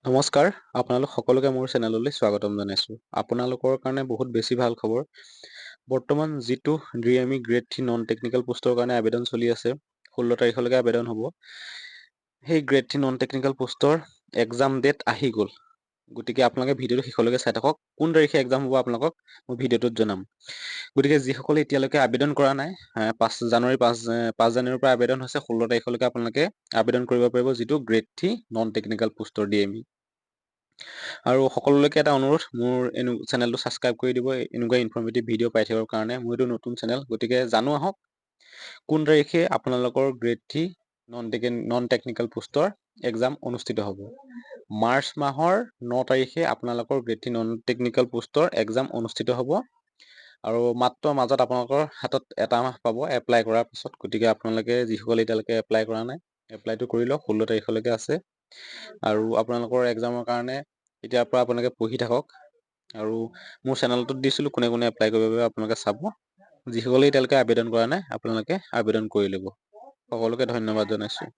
নমস্কাৰ, আপোনালোক সকলোকে মোৰ চেনেললৈ স্বাগতম জনাইছোঁ। আপোনালোকৰ কাৰণে বহুত বেছি ভাল খবৰ। বৰ্তমান যিটো DME গ্ৰেড 3 নন টেকনিকেল পোষ্টৰ কাৰণে আবেদন চলি আছে, 16 তাৰিখলৈকে আবেদন হ'ব। সেই গ্ৰেড 3 নন টেকনিকেল পোষ্টৰ এক্সাম ডেট আহি গ'ল। গতিকে আপোনালোকে ভিডিঅ'টো শেষলৈকে চাই থাকক। কোন তাৰিখে এক্সাম হ'ব আপোনালোকক মই ভিডিঅ'টোত জনাম। গতিকে যিসকলে এতিয়ালৈকে আবেদন কৰা নাই, 5 জানুৱাৰীৰ পৰা আবেদন হৈছে, 16 তাৰিখলৈকে আপোনালোকে আবেদন কৰিব পাৰিব যিটো গ্ৰেড 3 নন টেকনিকেল পোষ্টৰ DME। আৰু সকলোলৈকে এটা অনুৰোধ, মোৰ চেনেলটো ছাবস্ক্ৰাইব কৰি দিব এনেকুৱা ইনফৰ্মেটিভ ভিডিঅ' পাই থাকিবৰ কাৰণে। মোৰ এইটো নতুন চেনেল, গতিকে জানো আহক কোন তাৰিখে আপোনালোকৰ গ্ৰেড 3 নন টেকনিকেল পোষ্টৰ এক্সাম অনুষ্ঠিত হ'ব। মাৰ্চ মাহৰ 9 তাৰিখে আপোনালোকৰ গ্ৰেড 3 নন টেকনিকেল পোষ্টৰ এক্সাম অনুষ্ঠিত হ'ব। আৰু মাত্ৰ মাজত আপোনালোকৰ হাতত এটা মাহ পাব এপ্লাই কৰাৰ পিছত। গতিকে আপোনালোকে যিসকলে এতিয়ালৈকে এপ্লাই কৰা নাই, এপ্লাইটো কৰি লওক, 16 তাৰিখলৈকে আছে। আৰু আপোনালোকৰ এক্সামৰ কাৰণে এতিয়াৰ পৰা আপোনালোকে পঢ়ি থাকক। আৰু মোৰ চেনেলটোত দিছিলোঁ কোনে কোনে এপ্লাই কৰিব পাৰিব, আপোনালোকে চাব। যিসকলে এতিয়ালৈকে আবেদন কৰা নাই আপোনালোকে আবেদন কৰি ল'ব। সকলোকে ধন্যবাদ জনাইছোঁ।